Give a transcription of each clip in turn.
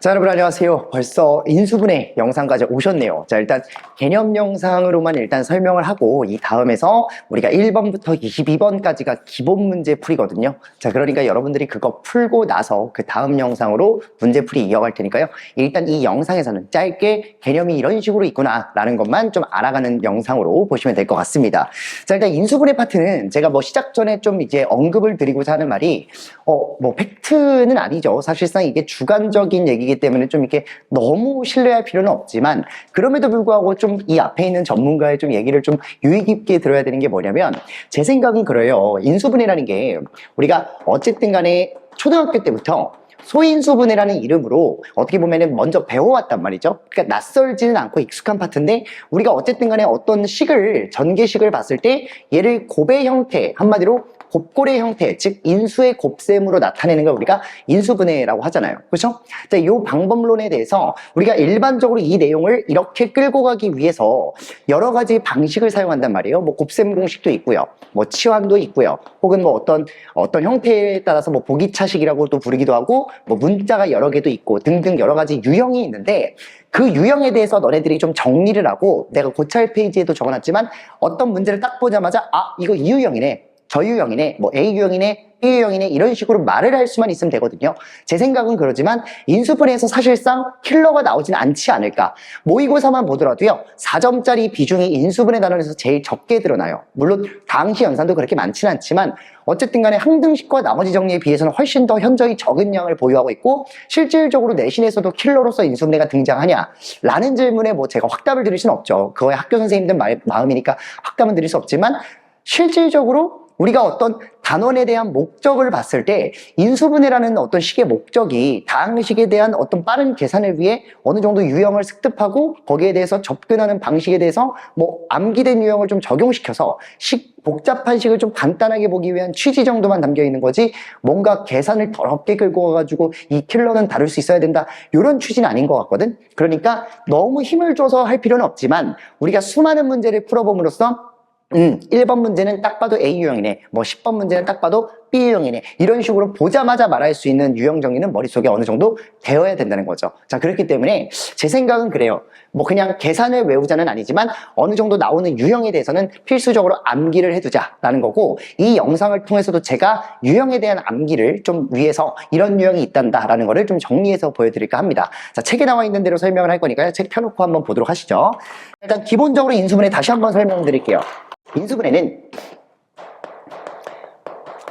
자, 여러분 안녕하세요. 벌써 인수분해 영상까지 오셨네요. 자, 일단 개념 영상으로만 일단 설명을 하고 이 다음에서 우리가 1번부터 22번까지가 기본 문제 풀이거든요. 자, 그러니까 여러분들이 그거 풀고 나서 그 다음 영상으로 문제 풀이 이어갈 테니까요. 일단 이 영상에서는 짧게 개념이 이런 식으로 있구나 라는 것만 좀 알아가는 영상으로 보시면 될 것 같습니다. 자, 일단 인수분해 파트는 제가 뭐 시작 전에 좀 이제 언급을 드리고자 하는 말이 뭐 팩트는 아니죠. 사실상 이게 주관적인 얘기이기 때문에 좀 이렇게 너무 신뢰할 필요는 없지만, 그럼에도 불구하고 좀 이 앞에 있는 전문가의 좀 얘기를 좀 유의 깊게 들어야 되는 게 뭐냐면, 제 생각은 그래요. 인수분해라는 게 우리가 어쨌든 간에 초등학교 때부터 소인수분해라는 이름으로 어떻게 보면은 먼저 배워왔단 말이죠. 그러니까 낯설지는 않고 익숙한 파트인데, 우리가 어쨌든 간에 어떤 식을, 전개식을 봤을 때 얘를 곱의 형태, 한마디로 곱골의 형태, 즉 인수의 곱셈으로 나타내는 걸 우리가 인수분해라고 하잖아요. 그렇죠? 자, 이 방법론에 대해서 우리가 일반적으로 이 내용을 이렇게 끌고 가기 위해서 여러 가지 방식을 사용한단 말이에요. 뭐 곱셈 공식도 있고요, 뭐 치환도 있고요, 혹은 뭐 어떤 형태에 따라서 뭐 보기차식이라고도 부르기도 하고, 뭐 문자가 여러 개도 있고 등등 여러 가지 유형이 있는데, 그 유형에 대해서 너네들이 좀 정리를 하고, 내가 고찰 페이지에도 적어놨지만 어떤 문제를 딱 보자마자 이거 이 유형이네, 저 유형이네, 뭐 A 유형이네, B 유형이네, 이런 식으로 말을 할 수만 있으면 되거든요. 제 생각은 그러지만 인수분해에서 사실상 킬러가 나오진 않지 않을까. 모의고사만 보더라도요, 4점짜리 비중이 인수분해 단원에서 제일 적게 드러나요. 물론 당시 연산도 그렇게 많지는 않지만 어쨌든 간에 항등식과 나머지 정리에 비해서는 훨씬 더 현저히 적은 양을 보유하고 있고, 실질적으로 내신에서도 킬러로서 인수분해가 등장하냐 라는 질문에 뭐 제가 확답을 드릴 수는 없죠. 그거야 학교 선생님들 마음이니까 확답은 드릴 수 없지만, 실질적으로 우리가 어떤 단원에 대한 목적을 봤을 때 인수분해라는 어떤 식의 목적이 다항식에 대한 어떤 빠른 계산을 위해 어느 정도 유형을 습득하고 거기에 대해서 접근하는 방식에 대해서 뭐 암기된 유형을 좀 적용시켜서 복잡한 식을 좀 간단하게 보기 위한 취지 정도만 담겨 있는 거지, 뭔가 계산을 더럽게 끌고 가가지고 이 킬러는 다룰 수 있어야 된다, 이런 취지는 아닌 것 같거든. 그러니까 너무 힘을 줘서 할 필요는 없지만 우리가 수많은 문제를 풀어봄으로써 1번 문제는 딱 봐도 A 유형이네, 뭐 10번 문제는 딱 봐도 B 유형이네, 이런 식으로 보자마자 말할 수 있는 유형 정리는 머릿속에 어느 정도 되어야 된다는 거죠. 자, 그렇기 때문에 제 생각은 그래요. 뭐 그냥 계산을 외우자는 아니지만 어느 정도 나오는 유형에 대해서는 필수적으로 암기를 해두자라는 거고, 이 영상을 통해서도 제가 유형에 대한 암기를 좀 위해서 이런 유형이 있단다라는 거를 좀 정리해서 보여드릴까 합니다. 자, 책에 나와 있는 대로 설명을 할 거니까요. 책 펴놓고 한번 보도록 하시죠. 일단 기본적으로 인수분해 다시 한번 설명드릴게요. 인수분해는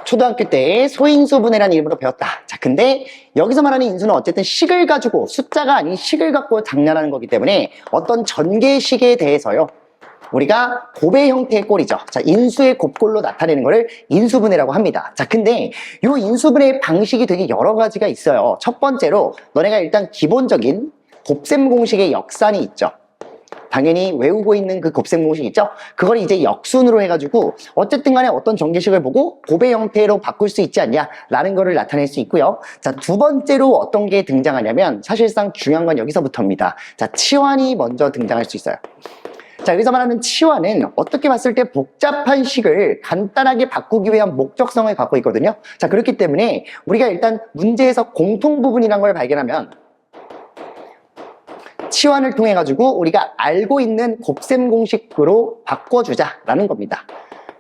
초등학교 때 소인수분해라는 이름으로 배웠다. 자, 근데 여기서 말하는 인수는 어쨌든 식을 가지고, 숫자가 아닌 식을 갖고 장난하는 거기 때문에 어떤 전개식에 대해서요, 우리가 곱의 형태의 꼴이죠. 자, 인수의 곱꼴로 나타내는 거를 인수분해라고 합니다. 자, 근데 이 인수분해의 방식이 되게 여러 가지가 있어요. 첫 번째로 너네가 일단 기본적인 곱셈 공식의 역산이 있죠. 당연히 외우고 있는 그 곱셈 공식 있죠? 그걸 이제 역순으로 해가지고 어쨌든 간에 어떤 전개식을 보고 곱의 형태로 바꿀 수 있지 않냐 라는 거를 나타낼 수 있고요. 자, 두 번째로 어떤 게 등장하냐면, 사실상 중요한 건 여기서부터입니다. 자, 치환이 먼저 등장할 수 있어요. 자, 여기서 말하는 치환은 어떻게 봤을 때 복잡한 식을 간단하게 바꾸기 위한 목적성을 갖고 있거든요. 자, 그렇기 때문에 우리가 일단 문제에서 공통 부분이란 걸 발견하면 치환을 통해 가지고 우리가 알고 있는 곱셈 공식으로 바꿔주자라는 겁니다.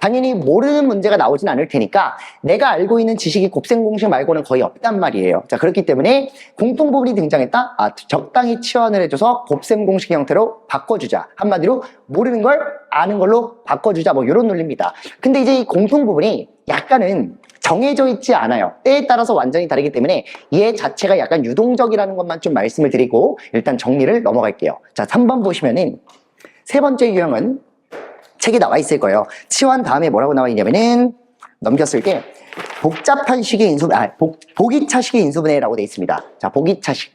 당연히 모르는 문제가 나오진 않을 테니까 내가 알고 있는 지식이 곱셈 공식 말고는 거의 없단 말이에요. 자, 그렇기 때문에 공통 부분이 등장했다? 적당히 치환을 해줘서 곱셈 공식 형태로 바꿔주자. 한마디로 모르는 걸 아는 걸로 바꿔주자, 뭐 이런 논리입니다. 근데 이제 이 공통 부분이 약간은 정해져 있지 않아요. 때에 따라서 완전히 다르기 때문에 얘 자체가 약간 유동적이라는 것만 좀 말씀을 드리고 일단 정리를 넘어갈게요. 자, 3번 보시면은 세 번째 유형은 책에 나와 있을 거예요. 치환 다음에 뭐라고 나와 있냐면은, 넘겼을 때 복잡한 식의 인수분해, 보기차식의 인수분해라고 되어 있습니다. 자, 보기차식.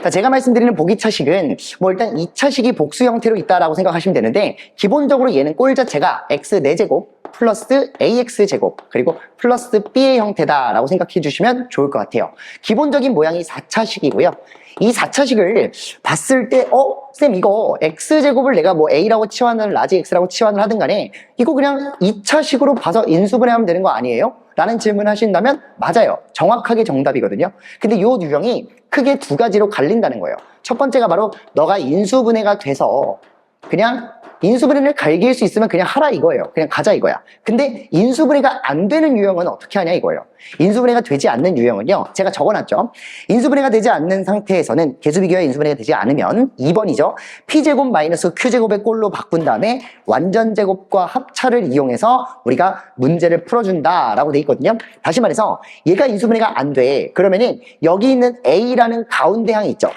자, 제가 말씀드리는 보기차식은 뭐 일단 2차식이 복수 형태로 있다라고 생각하시면 되는데, 기본적으로 얘는 꼴 자체가 x 4제곱 플러스 ax제곱 그리고 플러스 b의 형태다라고 생각해 주시면 좋을 것 같아요. 기본적인 모양이 4차식이고요. 이 4차식을 봤을 때 쌤 이거 x제곱을 내가 뭐 a라고 치환을 라지 x라고 치환을 하든 간에 이거 그냥 2차식으로 봐서 인수분해하면 되는 거 아니에요? 라는 질문을 하신다면 맞아요. 정확하게 정답이거든요. 근데 이 유형이 크게 두 가지로 갈린다는 거예요. 첫 번째가 바로 너가 인수분해가 돼서 그냥 인수분해를 갈길 수 있으면 그냥 하라 이거예요. 그냥 가자 이거야. 근데 인수분해가 안 되는 유형은 어떻게 하냐 이거예요. 인수분해가 되지 않는 유형은요. 제가 적어놨죠. 인수분해가 되지 않는 상태에서는 개수비교와 인수분해가 되지 않으면 2번이죠. P제곱 마이너스 Q제곱의 꼴로 바꾼 다음에 완전제곱과 합차를 이용해서 우리가 문제를 풀어준다라고 돼 있거든요. 다시 말해서 얘가 인수분해가 안 돼. 그러면은 여기 있는 A라는 가운데 항이 있죠.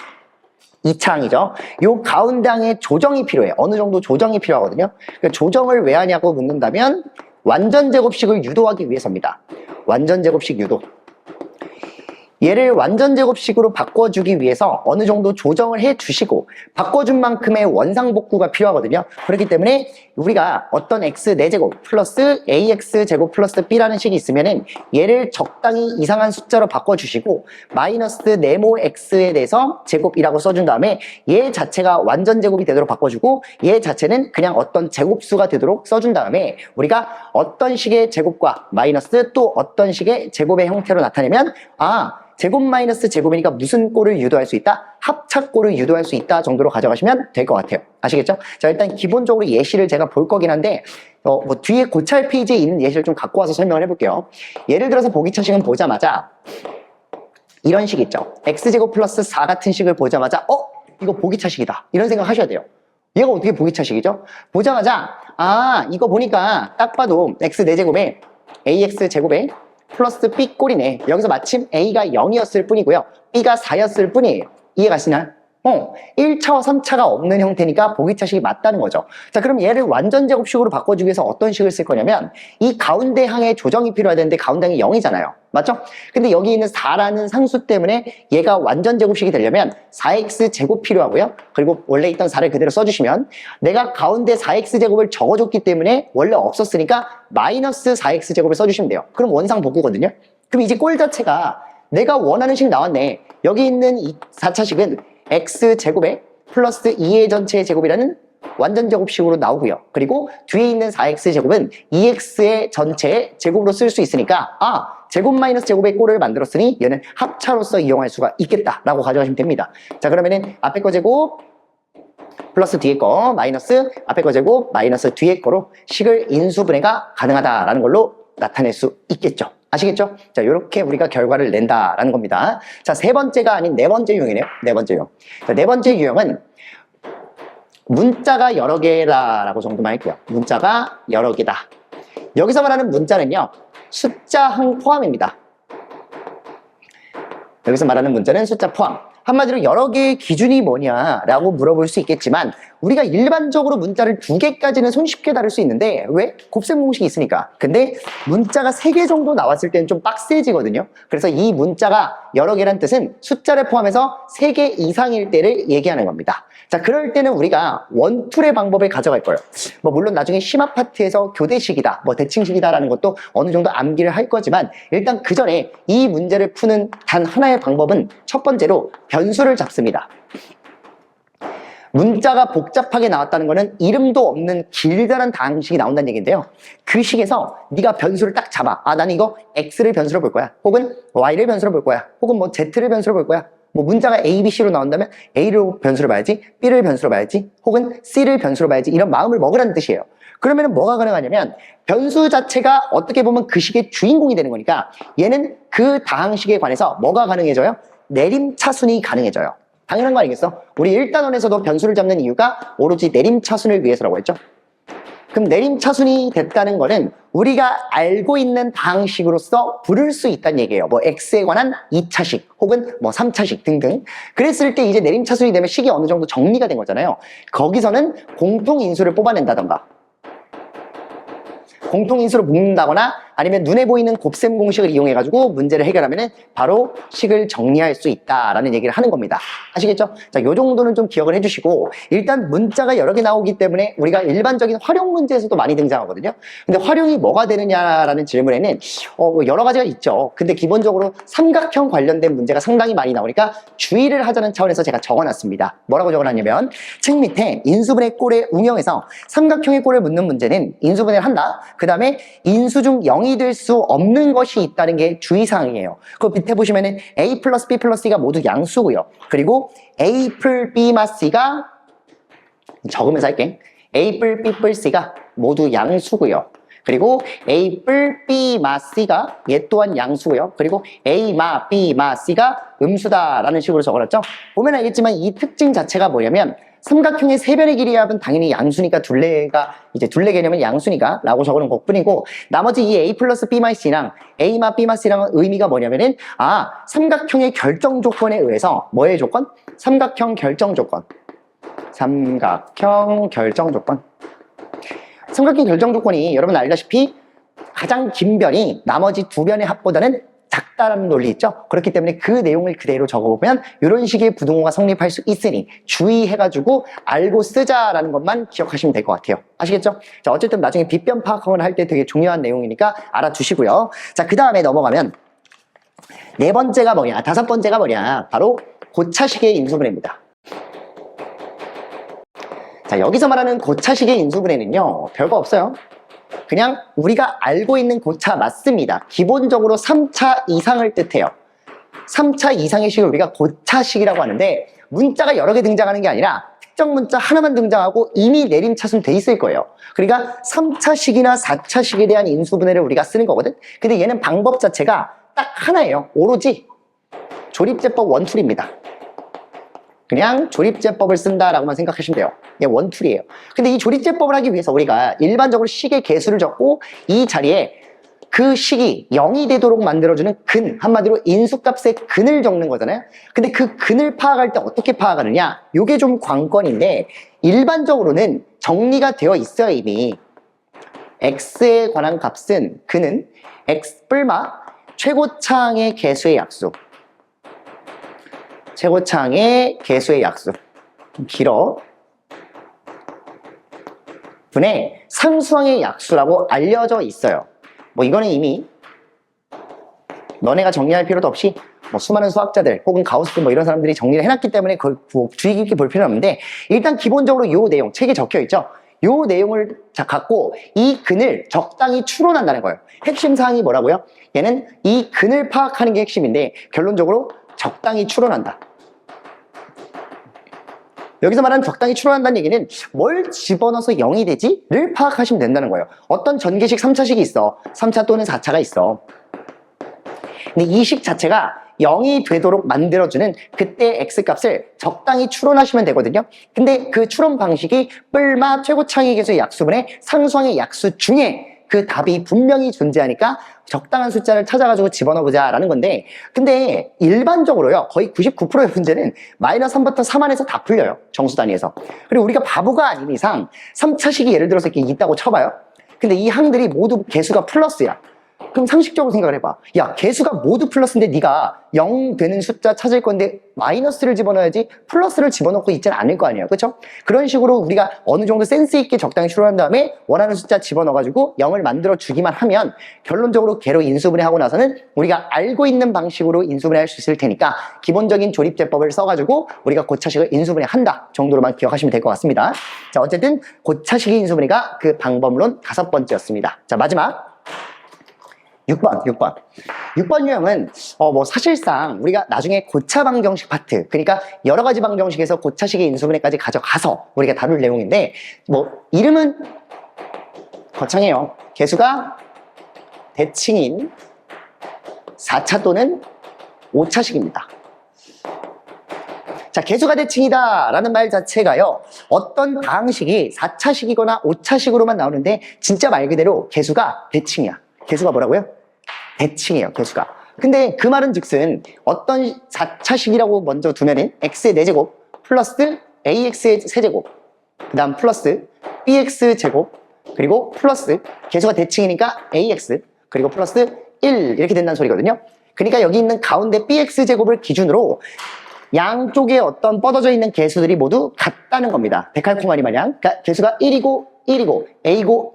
2차항이죠. 요 가운데 항에 조정이 필요해. 어느 정도 조정이 필요하거든요. 그러니까 조정을 왜 하냐고 묻는다면 완전제곱식을 유도하기 위해서입니다. 완전제곱식 유도. 얘를 완전제곱식으로 바꿔주기 위해서 어느 정도 조정을 해주시고 바꿔준 만큼의 원상복구가 필요하거든요. 그렇기 때문에 우리가 어떤 x 4제곱 플러스 ax제곱 플러스 b라는 식이 있으면은 얘를 적당히 이상한 숫자로 바꿔주시고 마이너스 네모 x에 대해서 제곱이라고 써준 다음에 얘 자체가 완전제곱이 되도록 바꿔주고 얘 자체는 그냥 어떤 제곱수가 되도록 써준 다음에 우리가 어떤 식의 제곱과 마이너스 또 어떤 식의 제곱의 형태로 나타내면 제곱 마이너스 제곱이니까 무슨 꼴을 유도할 수 있다? 합차꼴을 유도할 수 있다 정도로 가져가시면 될 것 같아요. 아시겠죠? 자, 일단 기본적으로 예시를 제가 볼 거긴 한데 뒤에 고찰 페이지에 있는 예시를 좀 갖고 와서 설명을 해볼게요. 예를 들어서 보기차식은 보자마자 이런 식 있죠. x제곱 플러스 4 같은 식을 보자마자 이거 보기차식이다. 이런 생각 하셔야 돼요. 얘가 어떻게 보기차식이죠? 보자마자 이거 보니까 딱 봐도 x 4제곱에 ax제곱에 플러스 b 꼴이네. 여기서 마침 a가 0이었을 뿐이고요. b가 4였을 뿐이에요. 이해가시나요? 1차와 3차가 없는 형태니까 보기차식이 맞다는 거죠. 자, 그럼 얘를 완전제곱식으로 바꿔주기 위해서 어떤 식을 쓸 거냐면 이 가운데 항에 조정이 필요해야 되는데 가운데 항이 0이잖아요. 맞죠? 근데 여기 있는 4라는 상수 때문에 얘가 완전제곱식이 되려면 4x 제곱 필요하고요. 그리고 원래 있던 4를 그대로 써주시면 내가 가운데 4x 제곱을 적어줬기 때문에 원래 없었으니까 마이너스 4x 제곱을 써주시면 돼요. 그럼 원상 복구거든요. 그럼 이제 꼴 자체가 내가 원하는 식 나왔네. 여기 있는 이 4차식은 x제곱에 플러스 2의 전체의 제곱이라는 완전제곱식으로 나오고요. 그리고 뒤에 있는 4x제곱은 2x의 전체의 제곱으로 쓸 수 있으니까 제곱 마이너스 제곱의 꼴을 만들었으니 얘는 합차로서 이용할 수가 있겠다라고 가져가시면 됩니다. 자, 그러면은 앞에 거 제곱 플러스 뒤에 거 마이너스 앞에 거 제곱 마이너스 뒤에 거로 식을 인수분해가 가능하다라는 걸로 나타낼 수 있겠죠. 아시겠죠? 자, 이렇게 우리가 결과를 낸다라는 겁니다. 자, 세 번째가 아닌 네 번째 유형이네요. 네 번째 유형. 자, 네 번째 유형은 문자가 여러 개다라고 정도만 할게요. 문자가 여러 개다. 여기서 말하는 문자는요, 숫자항 포함입니다. 여기서 말하는 문자는 숫자 포함. 한마디로 여러 개의 기준이 뭐냐라고 물어볼 수 있겠지만 우리가 일반적으로 문자를 2개까지는 손쉽게 다룰 수 있는데 왜? 곱셈 공식이 있으니까. 근데 문자가 3개 정도 나왔을 때는 좀 빡세지거든요. 그래서 이 문자가 여러 개란 뜻은 숫자를 포함해서 3개 이상일 때를 얘기하는 겁니다. 자, 그럴 때는 우리가 원툴의 방법을 가져갈 거예요. 물론 나중에 심화 파트에서 교대식이다, 대칭식이다라는 것도 어느 정도 암기를 할 거지만 일단 그 전에 이 문제를 푸는 단 하나의 방법은 첫 번째로 변수를 잡습니다. 문자가 복잡하게 나왔다는 거는 이름도 없는 길다란 다항식이 나온다는 얘기인데요. 그 식에서 네가 변수를 딱 잡아. 나는 이거 x를 변수로 볼 거야. 혹은 y를 변수로 볼 거야. 혹은 z를 변수로 볼 거야. 문자가 A, B, C로 나온다면 A를 변수로 봐야지, B를 변수로 봐야지, 혹은 C를 변수로 봐야지 이런 마음을 먹으라는 뜻이에요. 그러면 뭐가 가능하냐면 변수 자체가 어떻게 보면 그 식의 주인공이 되는 거니까 얘는 그 다항식에 관해서 뭐가 가능해져요? 내림차순이 가능해져요. 당연한 거 아니겠어? 우리 1단원에서도 변수를 잡는 이유가 오로지 내림차순을 위해서라고 했죠. 그럼 내림차순이 됐다는 거는 우리가 알고 있는 다항식으로서 부를 수 있다는 얘기예요. x에 관한 2차식 혹은 3차식 등등. 그랬을 때 이제 내림차순이 되면 식이 어느 정도 정리가 된 거잖아요. 거기서는 공통인수를 뽑아낸다던가 공통인수로 묶는다거나 아니면 눈에 보이는 곱셈 공식을 이용해가지고 문제를 해결하면 바로 식을 정리할 수 있다라는 얘기를 하는 겁니다. 아시겠죠? 자, 요 정도는 좀 기억을 해주시고 일단 문자가 여러 개 나오기 때문에 우리가 일반적인 활용 문제에서도 많이 등장하거든요. 근데 활용이 뭐가 되느냐라는 질문에는 여러 가지가 있죠. 근데 기본적으로 삼각형 관련된 문제가 상당히 많이 나오니까 주의를 하자는 차원에서 제가 적어놨습니다. 뭐라고 적어놨냐면 책 밑에 인수분해 꼴의 응용해서 삼각형의 꼴을 묻는 문제는 인수분해를 한다. 그 다음에 인수 중 0 0이 될 수 없는 것이 있다는 게 주의사항이에요. 그 밑에 보시면은 A 플러스 B 플러스 C가 모두 양수고요. 그리고 A 풀 B 마 C가 적으면서 할게. A 뿔 B 뿔 C가 모두 양수고요. 그리고 A 뿔 B 마 C가 얘 또한 양수고요. 그리고 A 마 B 마 C가 음수다라는 식으로 적어놨죠. 보면 알겠지만 이 특징 자체가 뭐냐면 삼각형의 세변의 길이합은 당연히 양수니까 둘레 개념은 양수니까 라고 적어놓은 것뿐이고 나머지 이 A 플러스 B 마 C랑 A 마 B 마 C랑은 의미가 뭐냐면은 삼각형의 결정 조건에 의해서 뭐의 조건? 삼각형 결정 조건. 삼각형 결정 조건. 삼각형 결정 조건이 여러분 알다시피 가장 긴 변이 나머지 두 변의 합보다는 작다라는 논리 있죠? 그렇기 때문에 그 내용을 그대로 적어보면 이런 식의 부등호가 성립할 수 있으니 주의해가지고 알고 쓰자라는 것만 기억하시면 될 것 같아요. 아시겠죠? 자, 어쨌든 나중에 빗변 파악을 할 때 되게 중요한 내용이니까 알아두시고요. 자, 그 다음에 넘어가면 네 번째가 뭐냐? 다섯 번째가 뭐냐? 바로 고차식의 인수분해입니다. 자, 여기서 말하는 고차식의 인수분해는요, 별거 없어요. 그냥 우리가 알고 있는 고차 맞습니다. 기본적으로 3차 이상을 뜻해요. 3차 이상의 식을 우리가 고차식이라고 하는데 문자가 여러 개 등장하는 게 아니라 특정 문자 하나만 등장하고 이미 내림차순 돼 있을 거예요. 그러니까 3차식이나 4차식에 대한 인수분해를 우리가 쓰는 거거든. 근데 얘는 방법 자체가 딱 하나예요. 오로지 조립제법 원툴입니다. 그냥 조립제법을 쓴다라고만 생각하시면 돼요. 이게 원툴이에요. 근데 이 조립제법을 하기 위해서 우리가 일반적으로 식의 개수를 적고 이 자리에 그 식이 0이 되도록 만들어주는 근, 한마디로 인수값의 근을 적는 거잖아요. 근데 그 근을 파악할 때 어떻게 파악하느냐? 이게 좀 관건인데 일반적으로는 정리가 되어 있어요, 이미. x에 관한 값은 근은 x 뿔마 최고차항의 개수의 약수. 최고차항의 개수의 약수. 좀 길어. 분의 상수항의 약수라고 알려져 있어요. 뭐 이거는 이미 너네가 정리할 필요도 없이 뭐 수많은 수학자들 혹은 가우스 뭐 이런 사람들이 정리를 해놨기 때문에 그걸 주의 깊게 볼 필요는 없는데 일단 기본적으로 이 내용 책에 적혀 있죠. 이 내용을 갖고 이 근을 적당히 추론한다는 거예요. 핵심 사항이 뭐라고요? 얘는 이 근을 파악하는 게 핵심인데 결론적으로 적당히 추론한다. 여기서 말하는 적당히 추론한다는 얘기는 뭘 집어넣어서 0이 되지? 를 파악하시면 된다는 거예요. 어떤 전개식 3차식이 있어. 3차 또는 4차가 있어. 근데 이 식 자체가 0이 되도록 만들어주는 그때 x값을 적당히 추론하시면 되거든요. 근데 그 추론 방식이 뿔마 최고차항의 개수의 약수분의 상수항의 약수 중에 그 답이 분명히 존재하니까 적당한 숫자를 찾아가지고 집어넣어보자 라는 건데 근데 일반적으로요 거의 99%의 문제는 마이너스 3부터 3 안에서 다 풀려요. 정수 단위에서. 그리고 우리가 바보가 아닌 이상 3차식이 예를 들어서 이렇게 있다고 쳐봐요. 근데 이 항들이 모두 개수가 플러스야. 그럼 상식적으로 생각을 해봐. 야, 개수가 모두 플러스인데 네가 0 되는 숫자 찾을 건데 마이너스를 집어넣어야지 플러스를 집어넣고 있지는 않을 거 아니에요. 그렇죠? 그런 식으로 우리가 어느 정도 센스 있게 적당히 추론한 다음에 원하는 숫자 집어넣어가지고 0을 만들어 주기만 하면 결론적으로 걔로 인수분해하고 나서는 우리가 알고 있는 방식으로 인수분해할 수 있을 테니까 기본적인 조립제법을 써가지고 우리가 고차식을 인수분해한다 정도로만 기억하시면 될 것 같습니다. 자, 어쨌든 고차식의 인수분해가 그 방법론 5번째였습니다. 자, 마지막 6번 유형은 뭐 사실상 우리가 나중에 고차 방정식 파트, 그러니까 여러 가지 방정식에서 고차식의 인수분해까지 가져가서 우리가 다룰 내용인데 뭐 이름은 거창해요. 개수가 대칭인 4차 또는 5차식입니다. 자, 개수가 대칭이다 라는 말 자체가요 어떤 방식이 4차식이거나 5차식으로만 나오는데 진짜 말 그대로 개수가 대칭이야. 개수가 뭐라고요? 대칭이에요, 개수가. 근데 그 말은 즉슨 어떤 4차식이라고 먼저 두면은 x의 4제곱 플러스 ax의 세제곱 그 다음 플러스 bx 제곱 그리고 플러스 개수가 대칭이니까 ax 그리고 플러스 1 이렇게 된다는 소리거든요. 그러니까 여기 있는 가운데 bx 제곱을 기준으로 양쪽에 어떤 뻗어져 있는 개수들이 모두 같다는 겁니다. 데칼코마니 마냥. 그러니까 개수가 1이고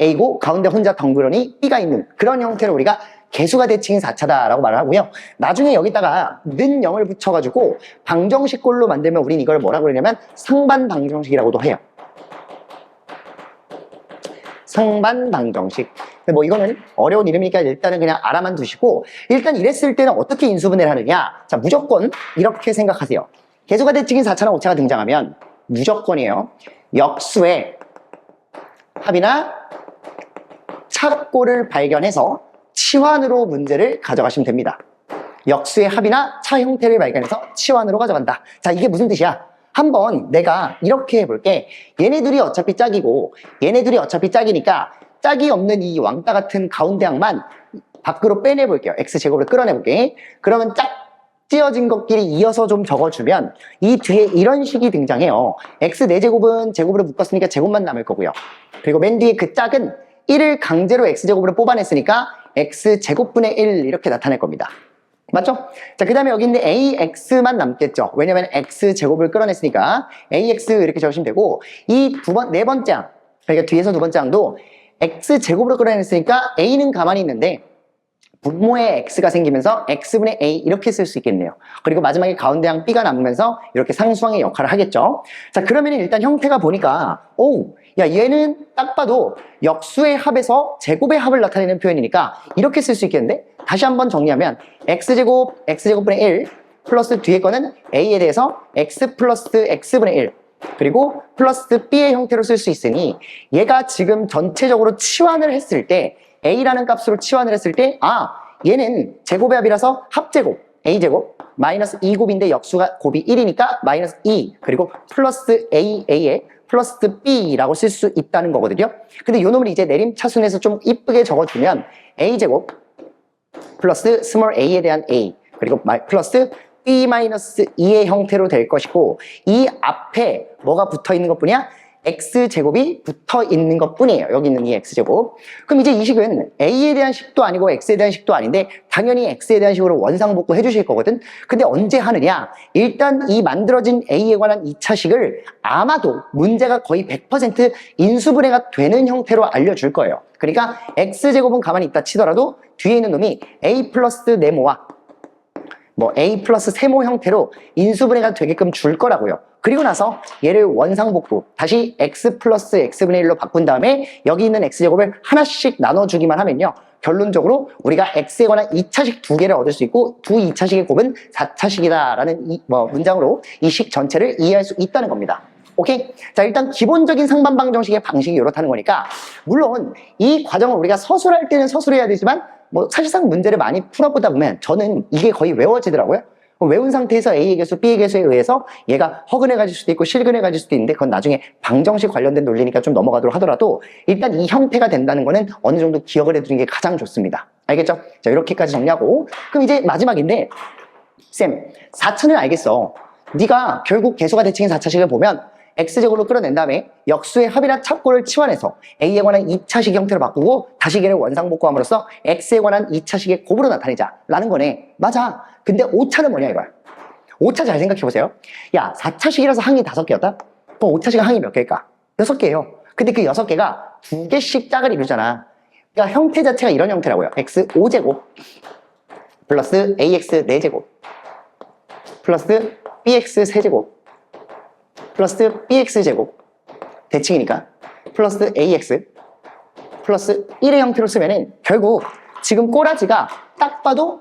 A고 가운데 혼자 덩그러니 B가 있는 그런 형태로 우리가 개수가 대칭인 4차다라고 말을 하고요. 나중에 여기다가 는 0을 붙여가지고 방정식꼴로 만들면 우린 이걸 뭐라고 그러냐면 상반 방정식이라고도 해요. 상반방정식. 근데 뭐 이거는 어려운 이름이니까 일단은 그냥 알아만 두시고, 일단 이랬을 때는 어떻게 인수분해를 하느냐. 자, 무조건 이렇게 생각하세요. 개수가 대칭인 4차나 5차가 등장하면 무조건이에요. 역수의 합이나 차꼴을 발견해서 치환으로 문제를 가져가시면 됩니다. 역수의 합이나 차 형태를 발견해서 치환으로 가져간다. 자, 이게 무슨 뜻이야? 한번 내가 이렇게 해볼게. 얘네들이 어차피 짝이고 얘네들이 어차피 짝이니까 짝이 없는 이 왕따 같은 가운데 항만 밖으로 빼내볼게요. x제곱을 끌어내볼게. 그러면 짝 찌어진 것끼리 이어서 좀 적어주면 이 뒤에 이런 식이 등장해요. x 4제곱은 제곱으로 묶었으니까 제곱만 남을 거고요. 그리고 맨 뒤에 그 짝은 1을 강제로 x제곱으로 뽑아냈으니까 x제곱분의 1 이렇게 나타낼 겁니다. 맞죠? 자, 그 다음에 여기 있는 ax만 남겠죠. 왜냐면 x제곱을 끌어냈으니까 ax 이렇게 적으시면 되고, 이 네 번째 항, 그러니까 뒤에서 두 번째 항도 x제곱으로 끌어냈으니까 a는 가만히 있는데 분모에 x가 생기면서 x분의 a 이렇게 쓸 수 있겠네요. 그리고 마지막에 가운데 항 b가 남으면서 이렇게 상수항의 역할을 하겠죠. 자, 그러면 일단 형태가 보니까 야, 얘는 딱 봐도 역수의 합에서 제곱의 합을 나타내는 표현이니까 이렇게 쓸 수 있겠는데, 다시 한번 정리하면 x제곱분의 1 플러스 뒤에 거는 a에 대해서 x 플러스 x분의 1 그리고 플러스 b의 형태로 쓸 수 있으니, 얘가 지금 전체적으로 치환을 했을 때 a라는 값으로 치환을 했을 때 얘는 제곱의 합이라서 합제곱 a제곱 마이너스 2곱인데 역수가 곱이 1이니까 마이너스 2 그리고 플러스 a에 플러스 b라고 쓸 수 있다는 거거든요. 근데 요 놈을 이제 내림차순에서 좀 이쁘게 적어주면 a제곱 플러스 스몰 a에 대한 a 그리고 플러스 b-2의 형태로 될 것이고, 이 앞에 뭐가 붙어 있는 것 뿐이야? x제곱이 붙어 있는 것 뿐이에요. 여기 있는 이 x제곱. 그럼 이제 이 식은 a에 대한 식도 아니고 x에 대한 식도 아닌데 당연히 x에 대한 식으로 원상복구 해주실 거거든. 근데 언제 하느냐? 일단 이 만들어진 a에 관한 2차식을 아마도 문제가 거의 100% 인수분해가 되는 형태로 알려줄 거예요. 그러니까 x제곱은 가만히 있다 치더라도 뒤에 있는 놈이 a 플러스 네모와 a 플러스 세모 형태로 인수분해가 되게끔 줄 거라고요. 그리고 나서 얘를 원상복구, 다시 x 플러스 x분의 1로 바꾼 다음에 여기 있는 x제곱을 하나씩 나눠주기만 하면요, 결론적으로 우리가 x에 관한 2차식 2개를 얻을 수 있고, 두 2차식의 곱은 4차식이다라는 문장으로 이 식 전체를 이해할 수 있다는 겁니다. 오케이? 자, 일단 기본적인 상반방정식의 방식이 이렇다는 거니까, 물론 이 과정을 우리가 서술할 때는 서술해야 되지만 사실상 문제를 많이 풀어보다 보면 저는 이게 거의 외워지더라고요. 외운 상태에서 A의 개수, B의 개수에 의해서 얘가 허근해가질 수도 있고 실근해가질 수도 있는데, 그건 나중에 방정식 관련된 논리니까 좀 넘어가도록 하더라도 일단 이 형태가 된다는 거는 어느 정도 기억을 해두는 게 가장 좋습니다. 알겠죠? 자, 이렇게까지 정리하고, 그럼 이제 마지막인데, 쌤, 4차는 알겠어. 네가 결국 개수가 대칭인 4차식을 보면 x제곱으로 끌어낸 다음에 역수의 합이나 찹골을 치환해서 a에 관한 2차식 형태로 바꾸고 다시 걔를 원상복구함으로써 x에 관한 2차식의 곱으로 나타내자 라는 거네. 맞아. 근데 5차는 뭐냐 이거야. 5차 잘 생각해보세요. 야, 4차식이라서 항이 5개였다? 그럼 5차식은 항이 몇 개일까? 6개예요. 근데 그 6개가 2개씩 짝을 이루잖아. 그러니까 형태 자체가 이런 형태라고요. x 5제곱 플러스 ax 4제곱 플러스 bx 3제곱 플러스 bx제곱 대칭이니까 플러스 ax 플러스 1의 형태로 쓰면은 결국 지금 꼬라지가 딱 봐도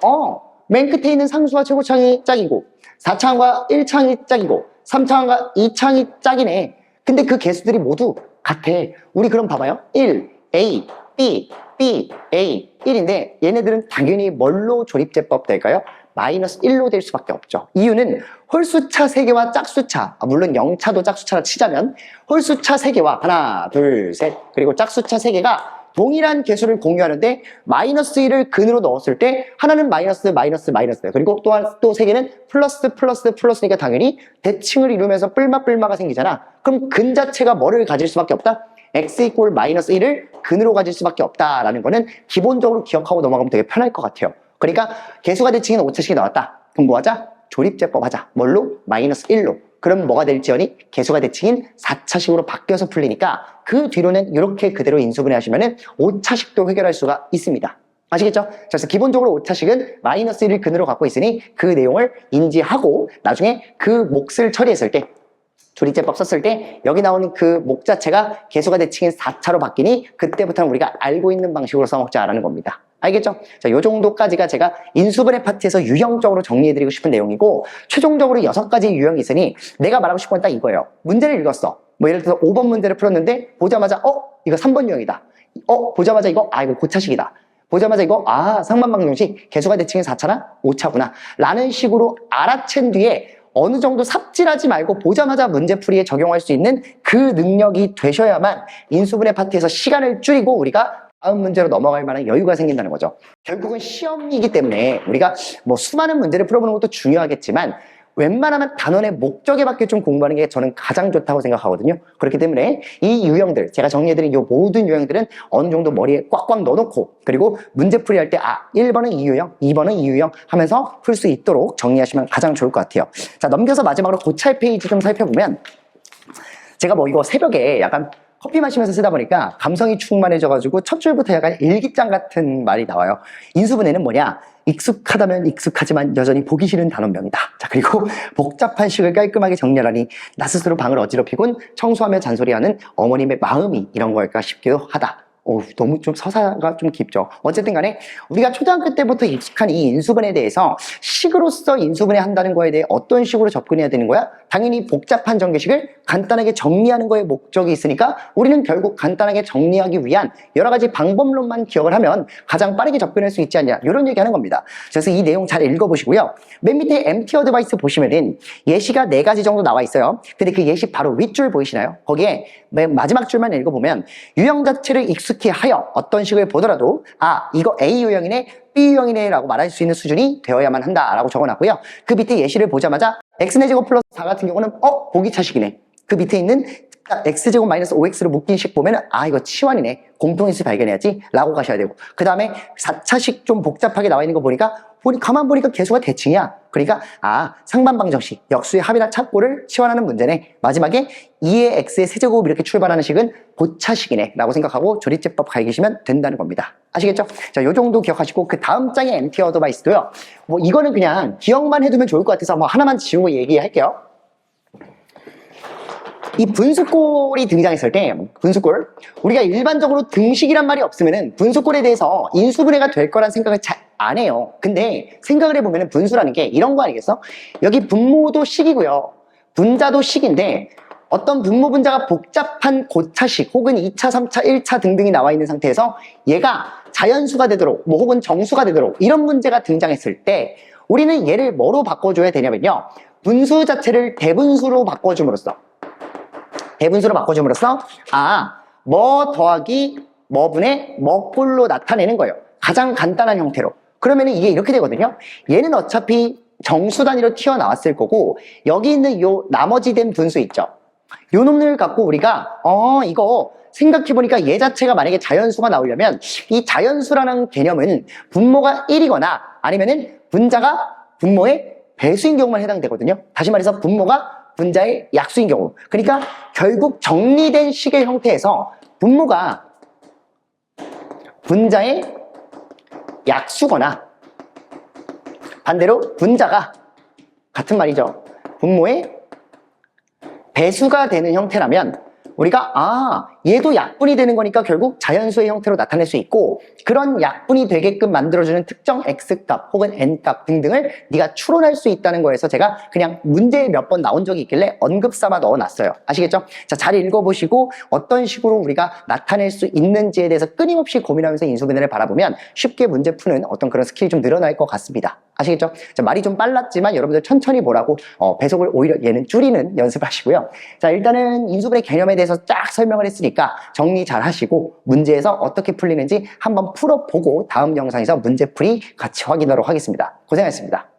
맨 끝에 있는 상수와 최고창이 짝이고 4차항과 1차항이 짝이고 3차항과 2차항이 짝이네. 근데 그 개수들이 모두 같아. 우리 그럼 봐봐요. 1, a, b, b, a 1인데 얘네들은 당연히 뭘로 조립제법 될까요? 마이너스 1로 될 수밖에 없죠. 이유는 홀수차 3개와 짝수차, 물론 0차도 짝수차로 치자면 홀수차 3개와 하나, 둘, 셋, 그리고 짝수차 3개가 동일한 개수를 공유하는데 마이너스 1을 근으로 넣었을 때 하나는 마이너스, 그리고 또한 또 3개는 플러스니까 당연히 대칭을 이루면서 뿔마가 생기잖아. 그럼 근 자체가 뭐를 가질 수밖에 없다? x 이꼴 마이너스 1을 근으로 가질 수밖에 없다라는 거는 기본적으로 기억하고 넘어가면 되게 편할 것 같아요. 그러니까 개수가 대칭인 5차식이 나왔다. 그럼 뭐 하자? 조립제법 하자. 뭘로? 마이너스 1로. 그럼 뭐가 될지언이 개수가 대칭인 4차식으로 바뀌어서 풀리니까 그 뒤로는 이렇게 그대로 인수분해 하시면은 5차식도 해결할 수가 있습니다. 아시겠죠? 그래서 기본적으로 5차식은 마이너스 1을 근으로 갖고 있으니 그 내용을 인지하고 나중에 그 몫을 처리했을 때 조리제법 썼을 때 여기 나오는 그 목 자체가 개수가 대칭인 4차로 바뀌니 그때부터는 우리가 알고 있는 방식으로 써먹자라는 겁니다. 알겠죠? 자, 요 정도까지가 제가 인수분해 파트에서 유형적으로 정리해드리고 싶은 내용이고, 최종적으로 6가지 유형이 있으니 내가 말하고 싶은 건 딱 이거예요. 문제를 읽었어. 뭐 예를 들어서 5번 문제를 풀었는데 보자마자 이거 3번 유형이다. 보자마자 이거 고차식이다. 보자마자 이거 상반방정식 개수가 대칭인 4차나 5차구나 라는 식으로 알아챈 뒤에 어느 정도 삽질하지 말고 보자마자 문제풀이에 적용할 수 있는 그 능력이 되셔야만 인수분해 파트에서 시간을 줄이고 우리가 다음 문제로 넘어갈 만한 여유가 생긴다는 거죠. 결국은 시험이기 때문에 우리가 뭐 수많은 문제를 풀어보는 것도 중요하겠지만 웬만하면 단원의 목적에 맞게 좀 공부하는 게 저는 가장 좋다고 생각하거든요. 그렇기 때문에 이 유형들, 제가 정리해드린 이 모든 유형들은 어느 정도 머리에 꽉꽉 넣어놓고, 그리고 문제풀이 할 때 1번은 이 유형, 2번은 이 유형 하면서 풀 수 있도록 정리하시면 가장 좋을 것 같아요. 자, 넘겨서 마지막으로 고찰 페이지 좀 살펴보면, 제가 뭐 이거 새벽에 약간 커피 마시면서 쓰다 보니까 감성이 충만해져가지고 첫 줄부터 약간 일기장 같은 말이 나와요. 인수분해는 뭐냐? 익숙하다면 익숙하지만 여전히 보기 싫은 단원명이다. 자, 그리고 복잡한 식을 깔끔하게 정렬하니 나 스스로 방을 어지럽히곤 청소하며 잔소리하는 어머님의 마음이 이런 걸까 싶기도 하다. 너무 좀 서사가 좀 깊죠. 어쨌든 간에 우리가 초등학교 때부터 익숙한 이 인수분해에 대해서 식으로서 인수분해 한다는 거에 대해 어떤 식으로 접근해야 되는 거야? 당연히 복잡한 전개식을 간단하게 정리하는 거에 목적이 있으니까 우리는 결국 간단하게 정리하기 위한 여러 가지 방법론만 기억을 하면 가장 빠르게 접근할 수 있지 않냐, 이런 얘기 하는 겁니다. 그래서 이 내용 잘 읽어보시고요. 맨 밑에 MT 어드바이스 보시면은 예시가 4가지 정도 나와 있어요. 근데 그 예시 바로 윗줄 보이시나요? 거기에 맨 마지막 줄만 읽어보면 유형 자체를 익숙히 하여 어떤 식을 보더라도 이거 A 유형이네, B 유형이네 라고 말할 수 있는 수준이 되어야만 한다 라고 적어놨고요. 그 밑에 예시를 보자마자 x의 제곱 플러스 4 같은 경우는 보기 차식이네. 그 밑에 있는 x제곱 마이너스 5x로 묶인 식 보면 이거 치환이네, 공통인수 발견해야지 라고 가셔야 되고, 그 다음에 4차식 좀 복잡하게 나와 있는 거 보니까 가만 보니까 개수가 대칭이야. 그러니까 상반방정식 역수의 합이나 찾고를 치환하는 문제네. 마지막에 2의 x의 세제곱 이렇게 출발하는 식은 고차식이네 라고 생각하고 조리제법 가이시면 된다는 겁니다. 아시겠죠? 자, 요 정도 기억하시고 그 다음 장의 MT 어드바이스도요, 뭐 이거는 그냥 기억만 해두면 좋을 것 같아서 뭐 하나만 지우고 얘기할게요. 이 분수꼴이 등장했을 때, 분수꼴, 우리가 일반적으로 등식이란 말이 없으면은 분수꼴에 대해서 인수분해가 될 거란 생각을 잘 안 해요. 근데 생각을 해보면은 분수라는 게 이런 거 아니겠어? 여기 분모도 식이고요, 분자도 식인데 어떤 분모 분자가 복잡한 고차식 혹은 2차, 3차, 1차 등등이 나와 있는 상태에서 얘가 자연수가 되도록 뭐 혹은 정수가 되도록 이런 문제가 등장했을 때 우리는 얘를 뭐로 바꿔줘야 되냐면요, 분수 자체를 대분수로 바꿔줌으로써 뭐 더하기 뭐분의 뭐꼴로 나타내는 거예요. 가장 간단한 형태로. 그러면 이게 이렇게 되거든요. 얘는 어차피 정수 단위로 튀어나왔을 거고 여기 있는 요 나머지 된 분수 있죠. 요 놈을 갖고 우리가 이거 생각해보니까 얘 자체가 만약에 자연수가 나오려면 이 자연수라는 개념은 분모가 1이거나 아니면은 분자가 분모의 배수인 경우만 해당되거든요. 다시 말해서 분모가 분자의 약수인 경우. 그러니까 결국 정리된 식의 형태에서 분모가 분자의 약수거나 반대로 분자가 같은 말이죠, 분모의 배수가 되는 형태라면 우리가 얘도 약분이 되는 거니까 결국 자연수의 형태로 나타낼 수 있고, 그런 약분이 되게끔 만들어주는 특정 X값 혹은 N값 등등을 네가 추론할 수 있다는 거에서 제가 그냥 문제에 몇 번 나온 적이 있길래 언급삼아 넣어놨어요. 아시겠죠? 자, 잘 읽어보시고 어떤 식으로 우리가 나타낼 수 있는지에 대해서 끊임없이 고민하면서 인수분해를 바라보면 쉽게 문제 푸는 어떤 그런 스킬이 좀 늘어날 것 같습니다. 아시겠죠? 자, 말이 좀 빨랐지만 여러분들 천천히 보라고 배속을 오히려 얘는 줄이는 연습하시고요. 자, 일단은 인수분해 개념에 대해서 쫙 설명을 했으니까 정리 잘 하시고 문제에서 어떻게 풀리는지 한번 풀어보고 다음 영상에서 문제풀이 같이 확인하도록 하겠습니다. 고생하셨습니다.